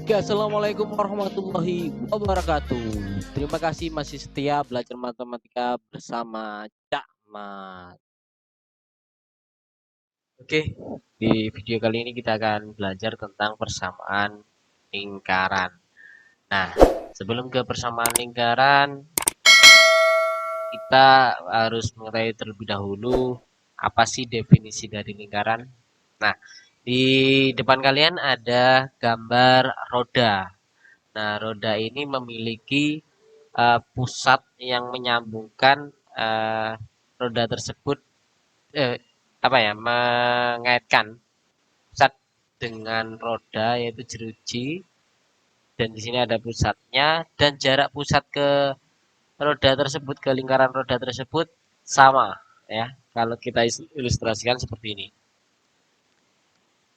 Oke, assalamualaikum warahmatullahi wabarakatuh. Terima kasih masih setia belajar matematika bersama Cak Mat. Oke, di video kali ini kita akan belajar tentang persamaan lingkaran. Nah, sebelum ke persamaan lingkaran, kita harus mengetahui terlebih dahulu apa sih definisi dari lingkaran. Nah, di depan kalian ada gambar roda. Nah, roda ini memiliki pusat yang menyambungkan roda tersebut, eh, apa ya, mengaitkan pusat dengan roda yaitu jeruji, dan di sini ada pusatnya, dan jarak pusat ke roda tersebut, ke lingkaran roda tersebut sama ya. Kalau kita ilustrasikan seperti ini.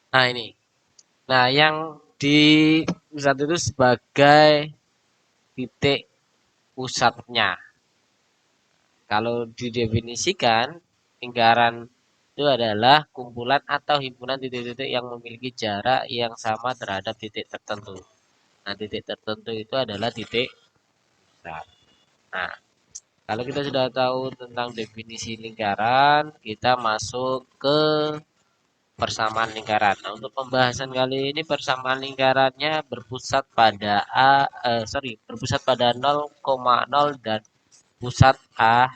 Nah, ini. Nah, yang di pusat itu sebagai titik pusatnya. Kalau didefinisikan, lingkaran itu adalah kumpulan atau himpunan titik-titik yang memiliki jarak yang sama terhadap titik tertentu. Nah, titik tertentu itu adalah titik pusat. Nah, kalau kita sudah tahu tentang definisi lingkaran, kita masuk ke persamaan lingkaran. Nah, untuk pembahasan kali ini persamaan lingkarannya berpusat pada berpusat pada 0,0 dan pusat A,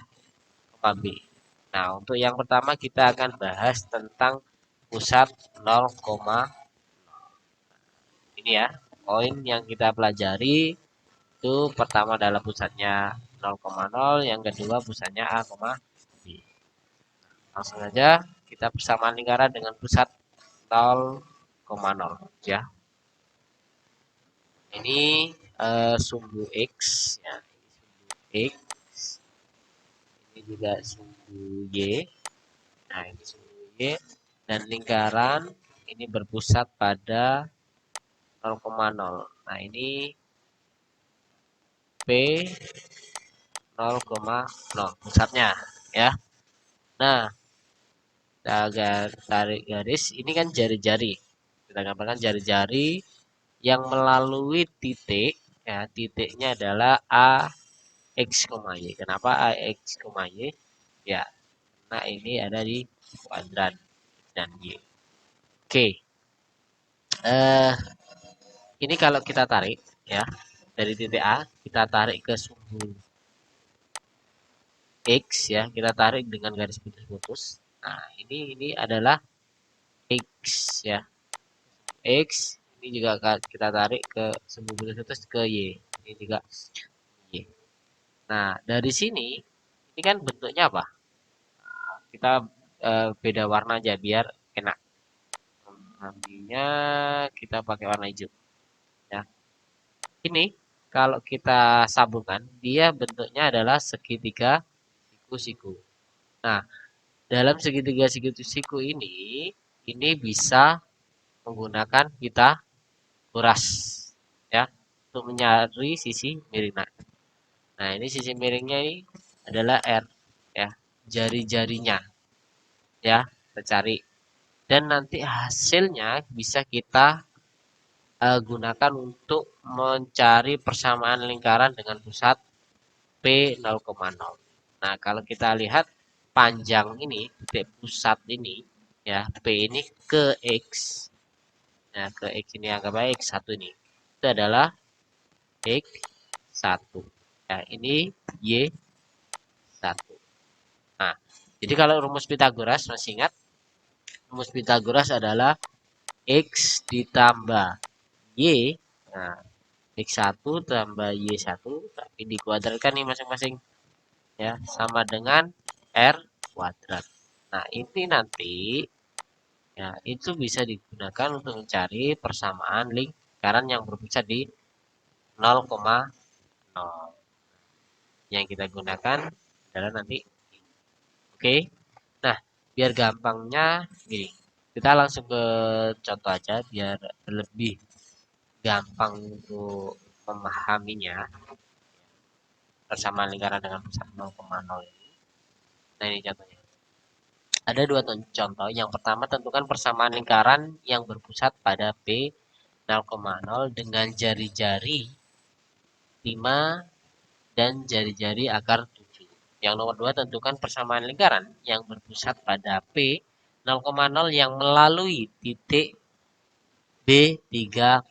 B. Nah, untuk yang pertama kita akan bahas tentang pusat 0, ini ya. Poin yang kita pelajari itu pertama adalah pusatnya 0,0, yang kedua pusatnya A, B. Langsung saja kita persamaan lingkaran dengan pusat 0,0 ya. Ini sumbu X ya. X, ini juga sumbu Y. Nah, ini sumbu Y, dan lingkaran ini berpusat pada 0,0. Nah, ini P 0,0 pusatnya ya. Nah, kita tarik garis, ini kan jari-jari. Kita gambarkan jari-jari yang melalui titik ya, titiknya adalah A X, Y. Kenapa A X, Y? Ya, nah ini ada di kuadran dan Y. Oke. Eh ini kalau kita tarik ya, dari titik A kita tarik ke sumbu X ya, kita tarik dengan garis putus-putus. Nah, ini adalah X ya. X ini juga kita tarik ke sumbu putus-putus ke Y. Ini juga Y. Nah, dari sini ini kan bentuknya apa? Kita beda warna aja biar enak. Nantinya kita pakai warna hijau ya. Ini kalau kita sambungkan, dia bentuknya adalah segitiga siku-siku. Nah, dalam segitiga siku-siku ini bisa menggunakan kita kuras ya, untuk mencari sisi miring. Nah, ini sisi miringnya ini adalah R ya, jari-jarinya ya, kita cari. Dan nanti hasilnya bisa kita gunakan untuk mencari persamaan lingkaran dengan pusat P 0,0. Nah, kalau kita lihat panjang ini, titik pusat ini, ya, P ini ke X. Nah, ke X ini anggap aja X1 ini. Itu adalah X1. Ya, ini Y1. Nah, jadi kalau rumus Pitagoras, masih ingat? Rumus Pitagoras adalah X ditambah Y. Nah, X1 tambah Y1, tapi dikuadratkan nih masing-masing ya, sama dengan R kuadrat. Nah, ini nanti ya itu bisa digunakan untuk mencari persamaan lingkaran yang berpusat di 0,0. Yang kita gunakan adalah nanti. Oke. Nah, biar gampangnya gini. Kita langsung ke contoh aja biar lebih gampang untuk memahaminya. Persamaan lingkaran dengan pusat 0,0 ini. Nah, ini contohnya. Ada dua contoh. Yang pertama, tentukan persamaan lingkaran yang berpusat pada P 0,0 dengan jari-jari 5 dan jari-jari akar 7. Yang nomor 2, tentukan persamaan lingkaran yang berpusat pada P 0,0 yang melalui titik B 3,4.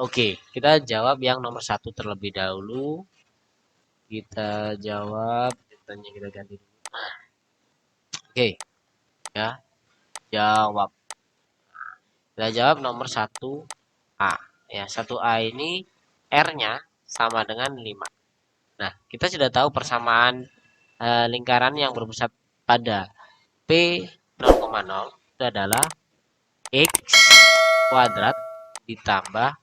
Oke, kita jawab yang nomor 1 terlebih dahulu. Kita jawab, kita ganti dulu. Oke, ya, jawab. Kita jawab nomor 1A. Ya, 1A ini R-nya sama dengan 5. Nah, kita sudah tahu persamaan lingkaran yang berpusat pada P 0,0 itu adalah X kuadrat ditambah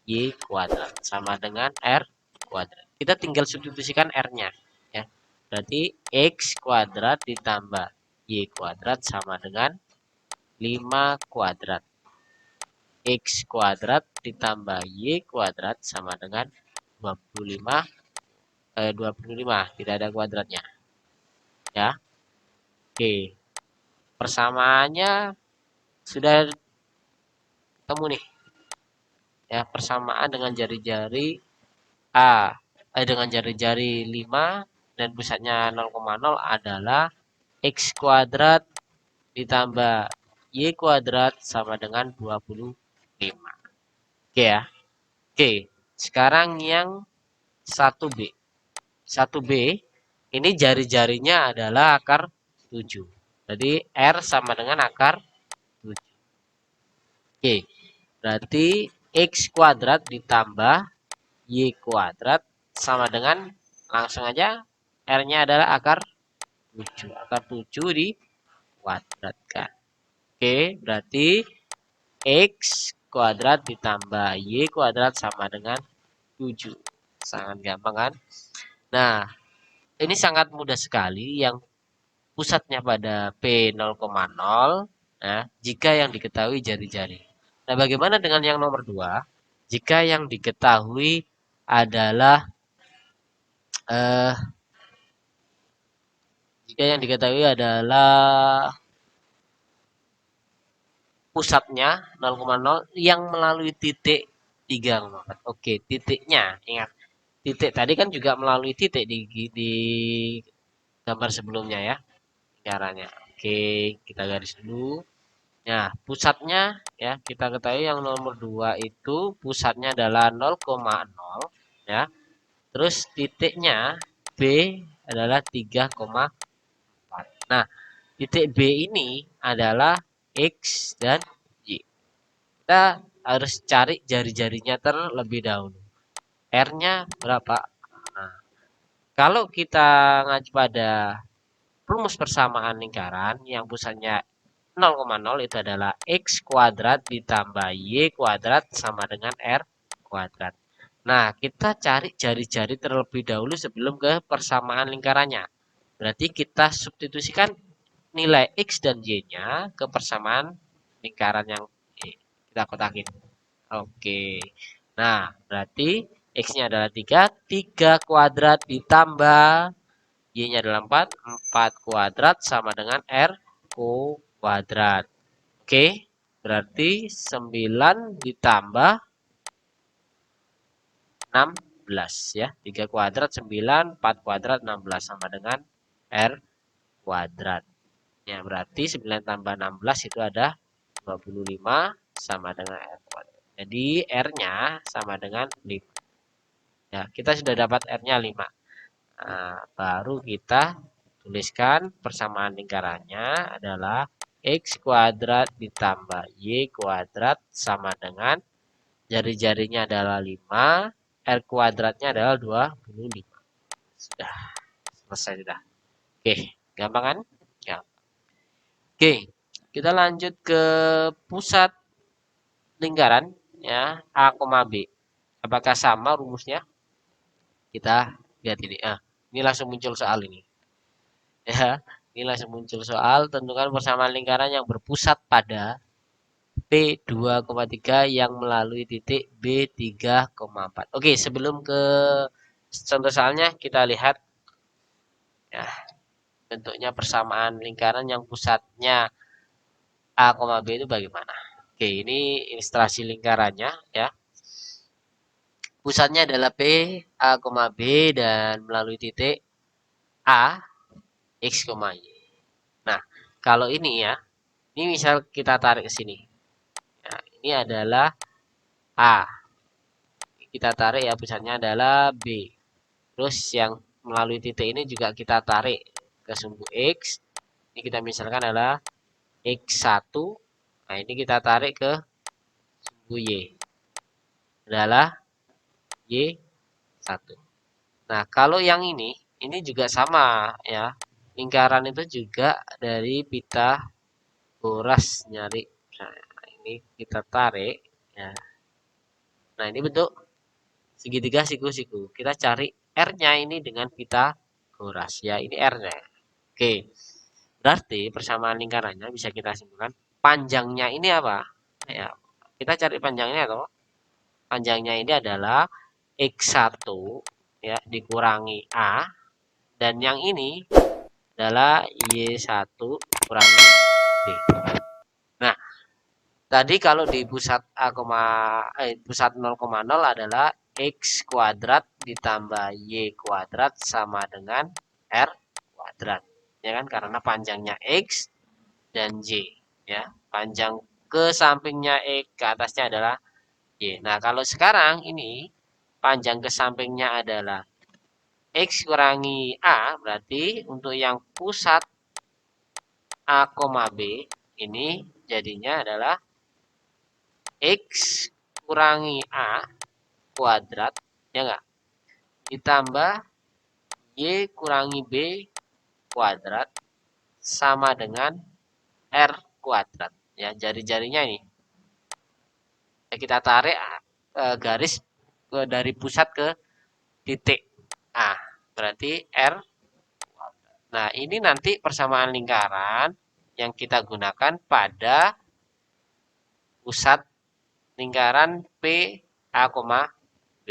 Y kuadrat sama dengan R kuadrat. Kita tinggal substitusikan R-nya. Ya. Berarti X kuadrat ditambah Y kuadrat sama dengan 5 kuadrat. X kuadrat ditambah Y kuadrat sama dengan 25. 25. Tidak ada kuadratnya. Ya. Oke. Persamaannya sudah ketemu nih. Ya, persamaan dengan jari-jari dengan jari-jari 5 dan pusatnya 0,0 adalah X kuadrat ditambah Y kuadrat sama dengan 25. Oke ya. Oke, sekarang yang 1B. 1B ini jari-jarinya adalah akar 7. Jadi R sama dengan akar 7. Oke, berarti X kuadrat ditambah Y kuadrat sama dengan, langsung aja, R-nya adalah akar 7. Akar 7 dikuadratkan. Oke, berarti X kuadrat ditambah Y kuadrat sama dengan 7. Sangat gampang kan? Nah, ini sangat mudah sekali yang pusatnya pada P 0,0. Nah, jika yang diketahui jari-jari. Nah, bagaimana dengan yang nomor 2? Jika yang diketahui adalah eh, pusatnya 0,0 yang melalui titik 3,4. Oke, titiknya ingat. Titik tadi kan juga melalui titik di gambar sebelumnya ya. Caranya. Oke, kita garis dulu. Nah, pusatnya ya, kita ketahui yang nomor 2 itu pusatnya adalah 0,0 ya. Terus titiknya B adalah 3,4. Nah, titik B ini adalah X dan Y. Kita harus cari jari-jarinya terlebih dahulu. R-nya berapa? Nah, kalau kita ngacu pada rumus persamaan lingkaran yang pusatnya 0,0 itu adalah X kuadrat ditambah Y kuadrat sama dengan R kuadrat. Nah, kita cari jari-jari terlebih dahulu sebelum ke persamaan lingkarannya. Berarti kita substitusikan nilai X dan Y-nya ke persamaan lingkaran yang kita kotakin. Oke. Nah, berarti X-nya adalah 3. 3 kuadrat ditambah Y-nya adalah 4. 4 kuadrat sama dengan R kuadrat. Oke. Berarti 9 ditambah 16 ya. 3 kuadrat 9, 4 kuadrat 16 sama dengan R kuadrat. Ya, berarti 9 tambah 16 itu ada 25 sama dengan R kuadrat. Jadi R-nya sama dengan 5. Ya, kita sudah dapat R-nya 5. Nah, baru kita tuliskan persamaan lingkarannya adalah X kuadrat ditambah Y kuadrat sama dengan jari-jarinya adalah 5, R kuadratnya adalah 25. Sudah selesai sudah. Oke, gampang kan? Ya. Oke, kita lanjut ke pusat lingkaran ya A, B. Apakah sama rumusnya? Kita lihat ini. Ini langsung muncul soal ini. Ya, ini langsung muncul soal tentukan persamaan lingkaran yang berpusat pada P 2,3 yang melalui titik B 3,4. Oke, sebelum ke contoh soalnya kita lihat ya bentuknya persamaan lingkaran yang pusatnya A, B itu bagaimana. Oke, ini ilustrasi lingkarannya ya. Pusatnya adalah P, A, B dan melalui titik A, X, Y. Nah, kalau ini ya, ini misal kita tarik ke sini. Nah, ini adalah A. Kita tarik ya, pusatnya adalah B. Terus yang melalui titik ini juga kita tarik ke sumbu X. Ini kita misalkan adalah X1. Nah, ini kita tarik ke sumbu Y. Adalah Y1. Nah, kalau yang ini juga sama ya. Lingkaran itu juga dari Pitagoras nyari. Nah, ini kita tarik ya. Nah, ini bentuk segitiga siku-siku. Kita cari R-nya ini dengan Pitagoras ya. Ini R-nya. Oke. Berarti persamaan lingkarannya bisa kita simpulkan panjangnya ini apa? Ya, kita cari panjangnya atau panjangnya ini adalah X1 ya dikurangi A dan yang ini adalah Y1 kurangi B. Nah, tadi kalau di pusat pusat 0,0 adalah X kuadrat ditambah Y kuadrat sama dengan R kuadrat. Ya kan? Karena panjangnya X dan Y. Ya, panjang ke sampingnya X, ke atasnya adalah Y. Nah, kalau sekarang ini panjang ke sampingnya adalah X kurangi A, berarti untuk yang pusat A, B ini jadinya adalah X kurangi A kuadrat, ya enggak? Ditambah Y kurangi B kuadrat sama dengan R kuadrat. Ya, jari-jarinya ini. Kita tarik garis dari pusat ke titik A. Berarti R. Nah, ini nanti persamaan lingkaran yang kita gunakan pada pusat lingkaran P, A, B.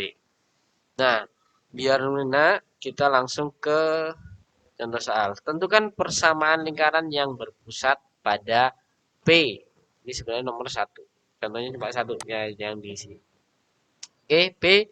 Nah, biar lunak kita langsung ke contoh soal. Tentukan persamaan lingkaran yang berpusat pada P. Ini sebenarnya nomor 1. Contohnya cuma 1 ya yang diisi. Oke, P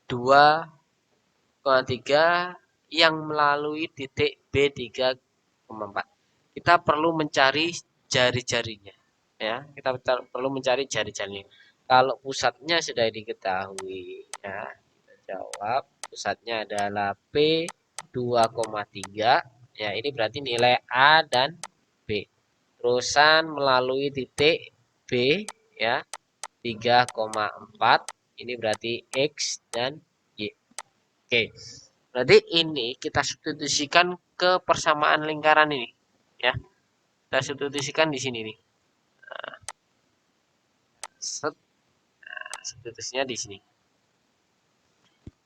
2,3 yang melalui titik B 3,4. Kita perlu mencari jari-jarinya. Ya, kita perlu mencari jari-jarinya. Kalau pusatnya sudah diketahui, ya, kita jawab pusatnya adalah P 2,3. Ya, ini berarti nilai A dan B. Terusan melalui titik B, ya, 3,4. Ini berarti X dan Y. Oke. Berarti ini kita substitusikan ke persamaan lingkaran ini, ya. Kita substitusikan di sini nih. Set, substitusinya di sini.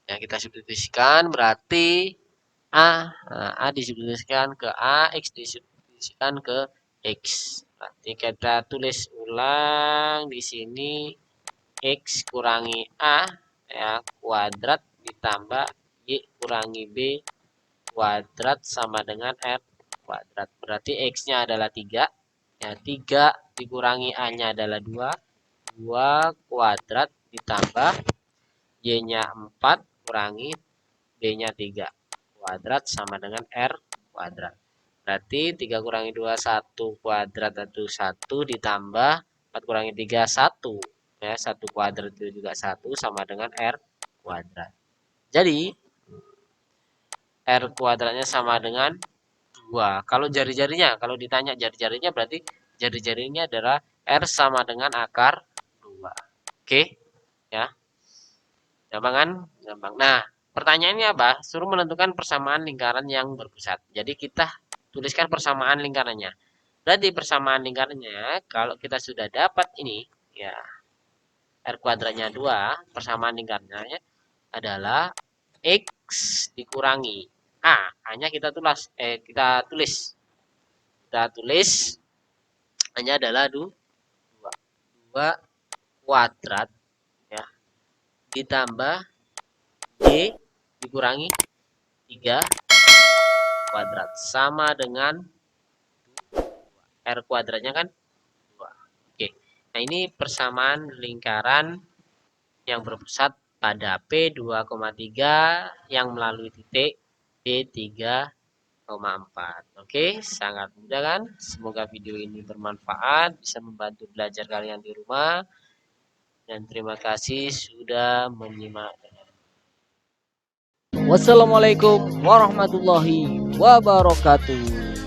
Ya, kita substitusikan berarti A disubstitusikan ke A, X disubstitusikan ke X. Berarti kita tulis ulang di sini X kurangi A ya kuadrat ditambah Y kurangi B kuadrat sama dengan R kuadrat. Berarti X-nya adalah 3. Ya, 3 dikurangi A-nya adalah 2. 2 kuadrat ditambah Y-nya 4 kurangi B-nya 3 kuadrat sama dengan R kuadrat. Berarti 3 kurangi 2, 1 kuadrat itu 1 ditambah 4 kurangi 3, 1. Ya, 1 kuadrat itu juga 1 sama dengan R kuadrat. Jadi, R kuadratnya sama dengan 2. Kalau jari-jarinya, kalau ditanya jari-jarinya berarti jari-jarinya adalah R sama dengan akar 2. Oke, ya. Gampang kan? Gampang. Nah, pertanyaannya apa? Suruh menentukan persamaan lingkaran yang berpusat. Jadi kita tuliskan persamaan lingkarannya. Berarti persamaan lingkarannya, kalau kita sudah dapat ini, ya, R kuadratnya 2, persamaan lingkarannya adalah X dikurangi A. A-nya kita tulis. Kita tulis hanya adalah 2 kuadrat ya ditambah Y dikurangi 3 kuadrat sama dengan R kuadratnya kan 2. Oke. Nah, ini persamaan lingkaran yang berpusat pada P2,3 yang melalui titik D3,4. Oke, sangat mudah kan? Semoga video ini bermanfaat, bisa membantu belajar kalian di rumah. Dan terima kasih sudah menyimak. Wassalamualaikum warahmatullahi wabarakatuh.